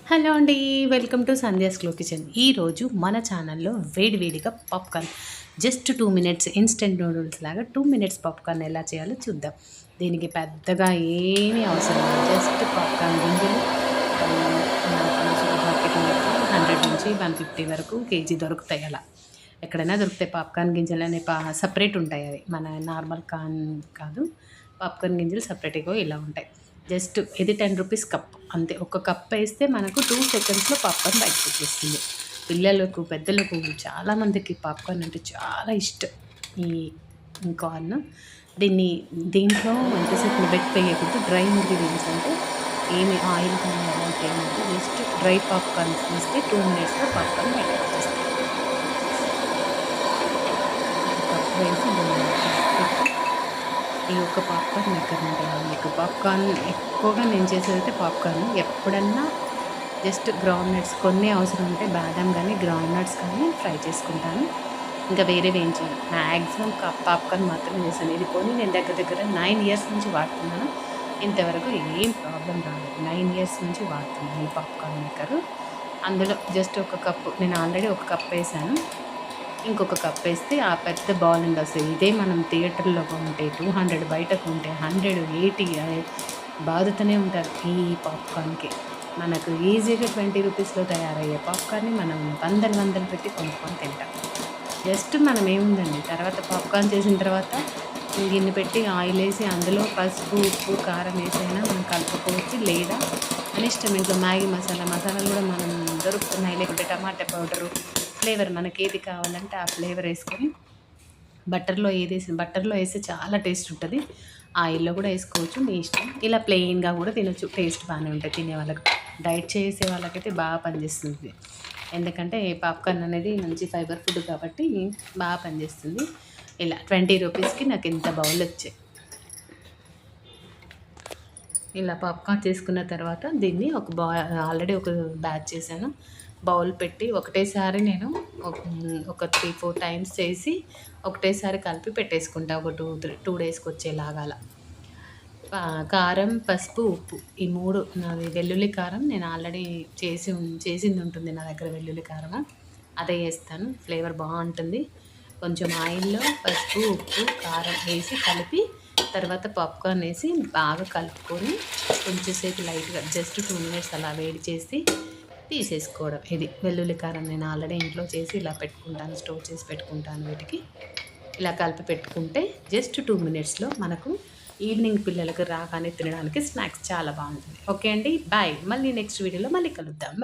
Hello అండి. Welcome to Sandhya's క్లో kitchen. ఈరోజు మన ఛానల్లో వేడివేడిగా popcorn just 2 minutes instant noodles లాగా 2 మినిట్స్ పాప్కార్న్ ఎలా చేయాలో చూద్దాం. దీనికి పెద్దగా ఏమీ అవసరం లేదు. జస్ట్ పాప్కార్న్ గింజలు నాకు తెలిసి ఒక ప్యాకెట్ 100 నుంచి 150 వరకు కేజీ దొరుకుతాయి అలా. ఎక్కడైనా దొరుకుతాయి పాప్కార్న్ గింజలు అనే సపరేట్ ఉంటాయి అవి. మన నార్మల్ కార్న్ కాదు. పాప్కార్న్ గింజలు సపరేట్‌గా ఇలా ఉంటాయి. జస్ట్ ఇది 10 రూపీస్ కప్ అంతే. ఒక కప్ వేస్తే మనకు 2 సెకండ్స్‌లో పాప్కార్న్ బయటకు వచ్చేస్తుంది. పిల్లలకు, పెద్దలకు చాలామందికి పాప్కార్న్ అంటే చాలా ఇష్టం. ఈ కార్న్ దీంట్లో ఎంతసేపు వేయకూడదు. డ్రై ఇంగ్రీడియంట్స్ అంటే ఏమి ఆయిల్ కానీ అలాంటి ఏమంటే జస్ట్ డ్రై పాప్కార్న్ వేస్తే 2 మినిట్స్‌లో పాప్కార్న్ బయటకు వచ్చేస్తుంది. కప్ వేసి ఈ యొక్క పాప్కార్న్ మేకర్ ఉంటుంది. మీకు పాప్కార్న్ ఎక్కువగా నేను చేసేదైతే పాప్కార్న్. ఎప్పుడన్నా జస్ట్ గ్రౌండ్ నట్స్ కొన్ని అవసరం ఉంటే బాదం కానీ గ్రౌండ్ నట్స్ కానీ ఫ్రై చేసుకుంటాను. ఇంకా వేరేవి ఏం చేయను. మ్యాక్సిమం పాప్కార్న్ మాత్రమే చేశాను. ఇది కొని నేను దగ్గర 9 ఇయర్స్ నుంచి వాడుతున్నాను. ఇంతవరకు ఏం ప్రాబ్లం రాలేదు. 9 ఇయర్స్ నుంచి వాడుతున్నాను ఈ పాప్కార్న్ మేకరు. అందులో జస్ట్ ఒక కప్పు నేను ఆల్రెడీ ఒక కప్ వేసాను. ఇంకొక కప్ వేస్తే ఆ పెద్ద బౌలింగ్ వస్తుంది. ఇదే మనం థియేటర్లో కొంటే 200, బయట కొంటే 100, 80 బాదుతూనే ఉంటారు ఈ పాప్కార్న్కి. మనకు ఈజీగా 20 రూపీస్లో తయారయ్యే పాప్కార్న్ని మనం వందలు పెట్టి కొనుక్కొని తింటాం. జస్ట్ మనం ఏముందండి, తర్వాత పాప్కార్న్ చేసిన తర్వాత గిన్నె పెట్టి ఆయిల్ వేసి అందులో పసుపు, ఉప్పు, కారం వేసైనా మనం కలుపుకోవచ్చు. లేదా మన ఇష్టం, ఇంట్లో మ్యాగీ మసాలాలు కూడా మనం దొరుకుతున్నాయి. లేకుంటే టమాటా పౌడరు, ఫ్లేవర్ మనకి ఏది కావాలంటే ఆ ఫ్లేవర్ వేసుకొని బట్టర్లో వేస్తే చాలా టేస్ట్ ఉంటుంది. ఆయిల్లో కూడా వేసుకోవచ్చు, మీ ఇష్టం. ఇలా ప్లెయిన్గా కూడా తినొచ్చు. టేస్ట్ బాగానే ఉంటాయి తినే వాళ్ళకి. డైట్ చేసే వాళ్ళకైతే బాగా పనిచేస్తుంది. ఎందుకంటే పాప్కార్న్ అనేది మంచి ఫైబర్ ఫుడ్ కాబట్టి బాగా పనిచేస్తుంది. ఇలా 20 రూపీస్కి నాకు ఇంత బౌల్ వచ్చాయి. ఇలా పాప్కార్న్ చేసుకున్న తర్వాత దీన్ని ఆల్రెడీ ఒక బ్యాచ్ చేశాను. బౌల్ పెట్టి ఒకటేసారి నేను ఒక 3-4 టైమ్స్ చేసి ఒకటేసారి కలిపి పెట్టేసుకుంటా. ఒక 2 డేస్కి వచ్చేలాగా అలా. కారం, పసుపు, ఉప్పు ఈ 3 నాది వెల్లుల్లి కారం నేను ఆల్రెడీ చేసింది ఉంటుంది నా దగ్గర వెల్లుల్లి కారము. అదే వేస్తాను. ఫ్లేవర్ బాగుంటుంది. కొంచెం ఆయిల్లో పసుపు, ఉప్పు, కారం వేసి కలిపి తర్వాత పాప్కార్న్ వేసి బాగా కలుపుకొని కొంచెంసేపు లైట్గా జస్ట్ 2 మినిట్స్ అలా వేడి చేసి తీసేసుకోవడం. ఇది వెల్లుల్లి కారం నేను ఆల్రెడీ ఇంట్లో చేసి ఇలా పెట్టుకుంటాను, స్టోర్ చేసి పెట్టుకుంటాను. వీటికి ఇలా కలిపి పెట్టుకుంటే జస్ట్ 2 మినిట్స్లో మనకు ఈవినింగ్ పిల్లలకు రాగానే తినడానికి స్నాక్స్ చాలా బాగుంటుంది. ఓకే అండి, బాయ్. మళ్ళీ నెక్స్ట్ వీడియోలో మళ్ళీ కలుద్దాం.